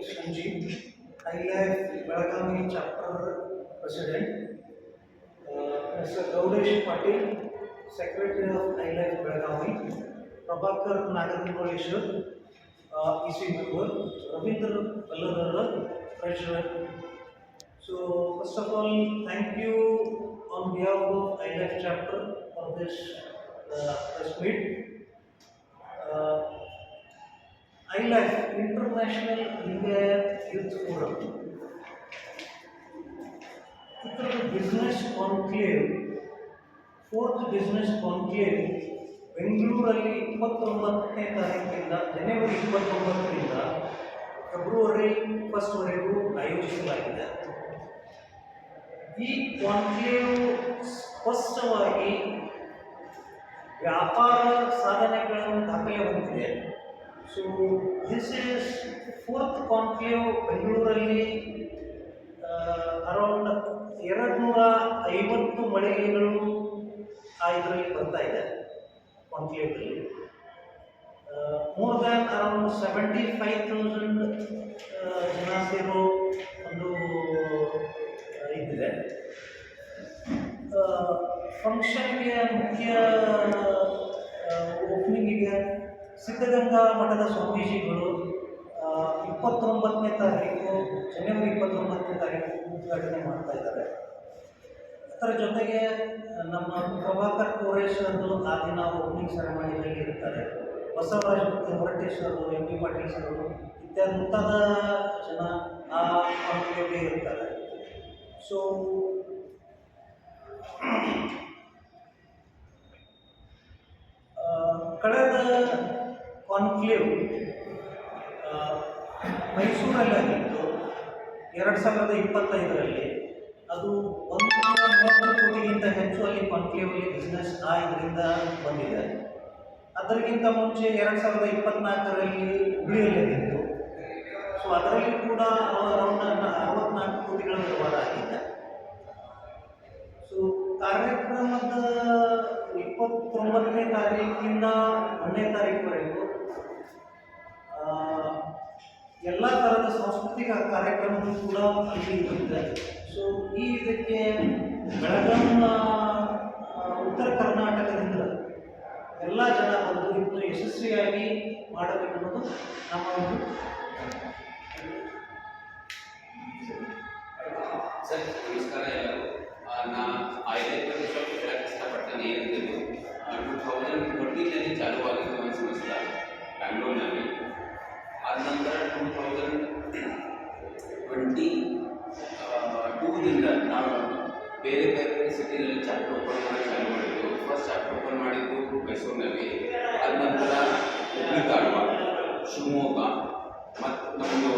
Sanjeev, ILAF Belagavi Chapter President, Mr. Gaudesh Patil, Secretary of ILAF Belagavi, Prabhakar Nagarmureshwar, EC member, Ravindra Balladara, Treasurer. So, first of all, thank you on behalf of ILAF Chapter for this press meet. ILAF International India Youth Forum. ಇದರ business conclave fourth business conclave ಬೆಂಗಳೂರಲ್ಲಿ 29ನೇ ತಾರೀಕಿನಿಂದ ಜನವರಿ 29ರಿಂದ February 1ವರೆಗೂ ಆಯೋಜಿಸಲಾಗಿದೆ. ಈ conclave ಸ್ಪಷ್ಟವಾಗಿ ವ್ಯಾಪಾರ ಸಾಧನೆಗಳನ್ನು ದಾಖಲೆ ಹೊಂದಿದೆ. So this is fourth conclave ಬೆಂಗಳೂರಲ್ಲಿ ಅರೌಂಡ್ 250 ಮಳಿಗೆಗಳು ಇದರಲ್ಲಿ ಬರ್ತಾ ಇದೆ ಕಾನ್ಕ್ಲೇವ್ದಲ್ಲಿ. ಮೋರ್ ದ್ಯಾನ್ ಅರೌಂಡ್ 75,000 ಜನ ಸೇರೋ ಒಂದು ಇದಿದೆ. ಫಂಕ್ಷನ್ಗೆ ಮುಖ್ಯ ಓಪನಿಂಗಿಗೆ ಸಿದ್ಧಗಂಗಾ ಮಠದ ಸ್ವಾಮೀಜಿಗಳು 29ನೇ ತಾರೀಕು ಜನವರಿ 29ನೇ ತಾರೀಕು ಉದ್ಘಾಟನೆ ಮಾಡ್ತಾ ಇದ್ದಾರೆ. ಅದರ ಜೊತೆಗೆ ನಮ್ಮ ಪ್ರಭಾಕರ್ ಕೋರೇಶ್ವರರು ಆ ದಿನ ಓಪನಿಂಗ್ ಸೆರೆಮನಿಯಲ್ಲಿ ಇರ್ತಾರೆ. ಬಸವರಾಜ್ ಹೊರಟೇಶ್ವರರು, ಎಂ ಪಿ ಪಾಟೀಲ್ ಸರ್ ಇತ್ಯಾದಿ ಮುಂತಾದ ಜನ ಆ ಕಾನ್ಕ್ಲೇವ್ಗೆ ಇರ್ತಾರೆ. ಸೊ ಕಳೆದ ಕಾನ್ಕ್ಲೇವ್ ಮೈಸೂರಲ್ಲಾಗಿತ್ತು 2025ರಲ್ಲಿ. ಅದು 130 ಕೋಟಿಗಿಂತ ಹೆಚ್ಚು ಅಲ್ಲಿ ಕಾನ್ಕ್ಲೇವಲ್ಲಿ ಬಿಸ್ನೆಸ್ ಇದರಿಂದ ಬಂದಿದೆ. ಅದರಿಗಿಂತ ಮುಂಚೆ 2024ರಲ್ಲಿ ಹುಬ್ಳಿಯಲ್ಲಿತ್ತು. ಸೊ ಅದರಲ್ಲಿ ಕೂಡ ಅರೌಂಡ್ 64 ಕೋಟಿಗಳ ವ್ಯವಹಾರ ಆಗಿದೆ. ಸೊ ಕಾರ್ಯಕ್ರಮದ 29ನೇ ತಾರೀಕಿಂದ 1ನೇ ತಾರೀಕುವರೆಗೂ ಎಲ್ಲ ಥರದ ಸಾಂಸ್ಕೃತಿಕ ಕಾರ್ಯಕ್ರಮಗಳು ಕೂಡ ಅಲ್ಲಿ ಇದೆ. ಸೊ ಇದಕ್ಕೆ ಬೆಳಗಾಂ ಉತ್ತರ ಕರ್ನಾಟಕದಿಂದ ಎಲ್ಲ ಜನ ಬಂದು ಇದನ್ನು ಯಶಸ್ವಿಯಾಗಿ ಮಾಡಬೇಕನ್ನೋದು ನಮ್ಮ ಒಂದು ಸರ್. ನಮಸ್ಕಾರ ಎಲ್ಲರೂ. ನಾ ಐಲೈಫ್ ಬಗ್ಗೆ ಸ್ವಲ್ಪ ಹೇಳಕ್ಕೆ ಇಷ್ಟಪಡ್ತೇನೆ. ಏನಂತೇಳಿ 2013ನಲ್ಲಿ ಚಾಲುವಾಗಿದ್ದು ಒಂದು ಸಂಸ್ಥೆ ಬ್ಯಾಂಗ್ಳೂರಿನಲ್ಲಿ. ಆದ ನಂತರ 2022ದಿಂದ ನಾವು ಬೇರೆ ಬೇರೆ ಸಿಟಿನಲ್ಲಿ ಚಾಪ್ಟರ್ ಓಪನ್ ಮಾಡಿ ಚಾಲು ಮಾಡಿದ್ದು. ಫಸ್ಟ್ ಚಾಪ್ಟರ್ ಓಪನ್ ಮಾಡಿದ್ದು ಮೈಸೂರಿನಲ್ಲಿ, ಆದ ನಂತರ ಹುಬ್ಳಿ ಧಾರವಾಡ, ಶಿವಮೊಗ್ಗ ಮತ್ತು ನಮ್ಮದು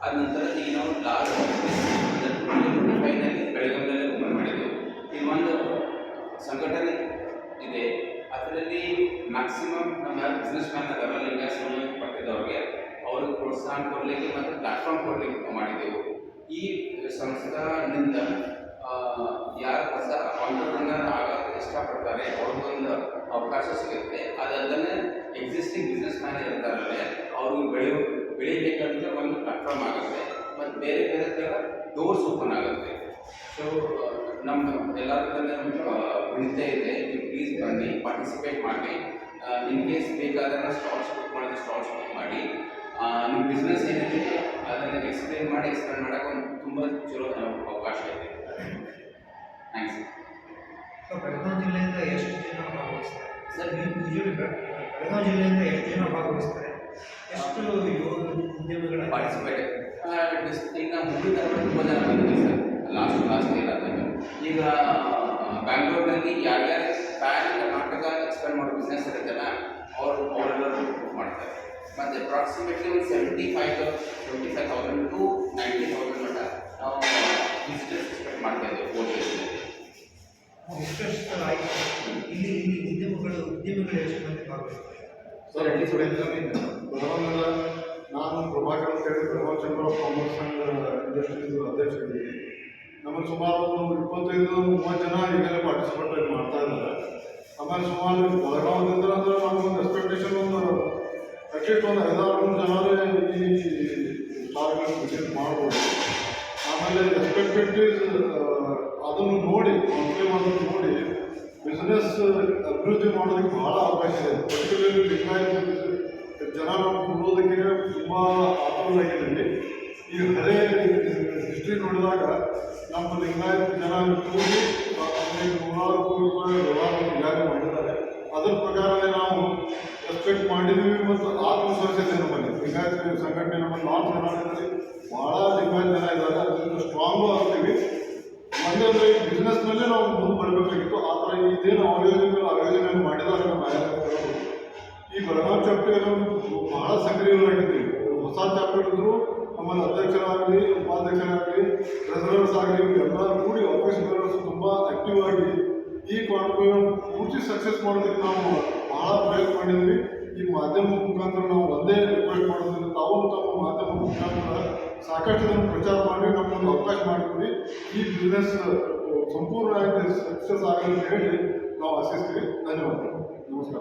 ಆದ ನಂತರ ಈಗ ನಾವು ಲಾಸ್ಟ್ 2025ನಲ್ಲಿ ಬೆಳಗಾವಿಯಲ್ಲಿ ಓಪನ್ ಮಾಡಿದ್ದೆವು. ಇದು ಒಂದು ಸಂಘಟನೆ ಇದೆ. ಅದರಲ್ಲಿ ಮ್ಯಾಕ್ಸಿಮಮ್ ನಮ್ಮ ಯಾರು ಬಿಸ್ನೆಸ್ ಮ್ಯಾನ್ ಅದರ ಲಿಂಗಾಯತ ಪಟ್ಟಿದವ್ರಿಗೆ ಅವ್ರಿಗೆ ಪ್ರೋತ್ಸಾಹ ಕೊಡಲಿಕ್ಕೆ ಮತ್ತು ಪ್ಲಾಟ್ಫಾರ್ಮ್ ಕೊಡಲಿಕ್ಕೆ ಮಾಡಿದೆವು. ಈ ಸಂಸ್ಥಾನಿಂದ ಯಾರು ಹೊಸ ಆಂಟ್ರಪ್ರನರ್ ಆಗಕ್ಕೆ ಇಷ್ಟಪಡ್ತಾರೆ ಅವ್ರಿಗೊಂದು ಅವಕಾಶ ಸಿಗುತ್ತೆ. ಅದಲ್ಲದೆ ಎಕ್ಸಿಸ್ಟಿಂಗ್ ಬಿಸ್ನೆಸ್ ಮ್ಯಾನ್ ಇರ್ತಾರಲ್ಲೇ ಅವ್ರಿಗೆ ಬೆಳಿಬೇಕಂದ್ರೆ ಒಂದು ಪ್ಲಾಟ್ಫಾರ್ಮ್ ಆಗುತ್ತೆ ಮತ್ತು ಬೇರೆ ಬೇರೆ ಥರ ಡೋರ್ಸ್ ಓಪನ್ ಆಗುತ್ತೆ. ಸೊ ನಮ್ಮ ಎಲ್ಲರಿಗೂ ವಿನಂತಿ ಇದೆ, ನೀವು ಪ್ಲೀಸ್ ಬನ್ನಿ, ಪಾರ್ಟಿಸಿಪೇಟ್ ಮಾಡಿ. ಇನ್ ಕೇಸ್ ಬೇಕಾದ್ರೆ ಸ್ಟಾಲ್ಸ್ ಬುಕ್ ಮಾಡಿದ್ರೆ ಸ್ಟಾಲ್ಸ್ ಬುಕ್ ಮಾಡಿ. ನಿಮ್ಮ ಬಿಸ್ನೆಸ್ ಏನಿದೆ ಅದನ್ನು ಎಕ್ಸ್ಪ್ಲೇನ್ ಮಾಡೋಕ್ಕೆ ಒಂದು ತುಂಬ ಚಲೋ ಅವಕಾಶ ಇದೆ. ಥ್ಯಾಂಕ್ಸ್. ಸೊ ಬೆಳಗಾವಿ ಜಿಲ್ಲೆಯಿಂದ ಎಷ್ಟು ಜನ ಭಾಗವಹಿಸ್ತಾರೆ ಸರ್? ಯೂಶಲಿ ಬೆಳಗಾವಿ ಜಿಲ್ಲೆಯಿಂದ ಎಷ್ಟು ಜನ ಭಾಗವಹಿಸ್ತಾರೆ? ಎಷ್ಟು ಉದ್ಯಮಿಗಳ ಪಾರ್ಟಿಸಿಪೇಟ್ ಈಗ ಮುಗಿದ ತುಂಬ ಜನ ಬಂದಿದೆ ಸರ್. ಲಾಸ್ಟ್ ಇಯರ್ ಆದಾಗ ಈಗ ಬ್ಯಾಂಗ್ಳೂರಿನಲ್ಲಿ ಯಾರ್ಯಾರು ಪ್ಯಾನ್ ಕರ್ನಾಟಕ ಎಕ್ಸ್ಪೆಂಡ್ ಮಾಡೋ ಬಿಸ್ನೆಸ್ ಇರುತ್ತಲ್ಲ ಅವರೆಲ್ಲರೂ ಬುಕ್ ಮಾಡ್ತಾರೆ. ಮತ್ತು ಅಪ್ರಾಕ್ಸಿಮೇಟ್ಲಿ ಒಂದು 75,000 ಟು 90,000 ಮಟ್ಟ ನಾವು ವಿಸಿಟರ್ಸ್ ಎಕ್ಸ್ಪೆಕ್ಟ್ ಮಾಡ್ತಾ ಇದ್ದೇವೆ 4 ಡೇಸ್ನಲ್ಲಿ. ಎಷ್ಟು ಆಯ್ತು ಇಲ್ಲಿ ಉದ್ಯಮಿಗಳು ಎಷ್ಟು ಮಂದಿ ಭಾಗವಹಿಸ್ತಾರೆ? ಸರ್, ಅಟ್ಲೀಸ್ಟ್ ಬೆಳಗಾವಿಯಿಂದ ನಾನು ಪ್ರಭಾಕರ್ ಅಂತ ಹೇಳಿ Belagavi chamber of commerce and industries ಅಧ್ಯಕ್ಷರಿದ್ದೀನಿ. ನಮ್ಮಲ್ಲಿ ಸುಮಾರು ಒಂದು 25-30 ಜನ ಈಗಲೇ ಪಾರ್ಟಿಸಿಪೇಟ್ ಮಾಡ್ತಾ ಇದ್ದಾರೆ. ಆಮೇಲೆ ಸುಮಾರು ಬೆಳಗಾವಿಯಿಂದ ಅಂದ್ರೆ ನಮಗೊಂದು ಎಕ್ಸ್ಪೆಕ್ಟೇಷನ್ ಒಂದು ಅಟ್ಲೀಸ್ಟ್ ಒಂದು 5-6 ಜನರೇ ಈ ಸ್ಟಾರ್ಗಳನ್ನು ವಿಸಿಟ್ ಮಾಡ್ಬೋದು. ಆಮೇಲೆ ಎಕ್ಸ್ಪೆಕ್ಟೆಡ್ ಅದನ್ನು ನೋಡಿ ಮಂತ್ಲಿ ಮಾಡೋದು ನೋಡಿ ಬಿಸ್ನೆಸ್ ಅಭಿವೃದ್ಧಿ ಮಾಡೋದಕ್ಕೆ ಭಾಳ ಅವಕಾಶ ಇದೆ. ಪರ್ಟಿಕ್ಯುಲರ್ಲಿ ಲಿಂಗಾಯತ ಜನ ನಾವು ಕೊಡೋದಕ್ಕೆ ತುಂಬ ಆತುರರಾಗಿದ್ದೀವಿ. ಈ ಹಳೆ ಹಿಸ್ಟ್ರಿ ನೋಡಿದಾಗ ನಮ್ಮ ಲಿಂಗಾಯತ ಜನ ಕೂಡಿ ನೂರಾರು ಕೋಟಿ ರೂಪಾಯಿ ವ್ಯವಹಾರ ಈಗಾಗಲೇ ಮಾಡಿದ್ದಾರೆ. ಅದರ ಪ್ರಕಾರವೇ ನಾವು ಎಕ್ಸ್ಪೆಕ್ಟ್ ಮಾಡಿದ್ದೀವಿ ಮತ್ತು ಆತ್ಮವಿಶ್ವಾಸ ಇದೆ ನಮ್ಮಲ್ಲಿ. ಲಿಂಗಾಯತ ಸಂಘಟನೆ ನಮ್ಮ ನಾರ್ತ್ ಕರ್ನಾಟಕದಲ್ಲಿ ಭಾಳ ಲಿಂಗಾಯತ ಜನ ಇದ್ದಾರೆ. ಅದರಿಂದ ಸ್ಟ್ರಾಂಗು ಆಗ್ತೀವಿ. ಒಂದಂದರೆ ಈ ಬಿಸ್ನೆಸ್ನಲ್ಲೇ ನಾವು ಮುಂದೆ ಬರಬೇಕಾಗಿತ್ತು. ಆ ಥರ ಇದೇನು ಆಯೋಜನೆ ಮಾಡಿದ್ದಾರೆ ನಮ್ಮ ಆಯೋಜಕರು. ಈ ಬೆಳಗಾವಿ ಚಾಪ್ಟರ್ ಭಾಳ ಸಕ್ರಿಯರಾಗಿದ್ದೀವಿ. ಹೊಸ ಚಾಪ್ಟರ್ ಇದ್ದರೂ ನಮ್ಮಲ್ಲಿ ಅಧ್ಯಕ್ಷರಾಗಲಿ, ಉಪಾಧ್ಯಕ್ಷರಾಗಲಿ, ಟ್ರೆಸರರ್ಸ್ ಆಗಲಿ ಇವರೆಲ್ಲ ಕೂಡಿ ಆಫೀಸ್ ಬೇರರ್ಸ್ ತುಂಬ ಆ್ಯಕ್ಟಿವ್ ಆಗಿ ಈ ಕಾನ್ಕ್ಲೇವ್ ಪೂರ್ತಿ ಸಕ್ಸಸ್ ಮಾಡೋದಕ್ಕೆ ನಾವು ಭಾಳ ಪ್ರಯತ್ನ ಮಾಡಿದ್ವಿ. ಈ ಮಾಧ್ಯಮ ಮುಖಾಂತರ ನಾವು ಒಂದೇ ರಿಕ್ವೆಸ್ಟ್ ಮಾಡೋದ್ರಿಂದ ತಾವು ತಮ್ಮ ಮಾಧ್ಯಮ ಮುಖಾಂತರ ಸಾಕಷ್ಟು ಇದನ್ನು ಪ್ರಚಾರ ಮಾಡಿ ನಮ್ಮೊಂದು ಅವಕಾಶ ಮಾಡಿಕೊಡಿ. ಈ ಬಿಸ್ನೆಸ್ ಸಂಪೂರ್ಣವಾಗಿ ಸಕ್ಸಸ್ ಆಗಲಿ ಅಂತ ಹೇಳಿ ನಾವು ಆಶಿಸ್ತೀವಿ. ಧನ್ಯವಾದಗಳು.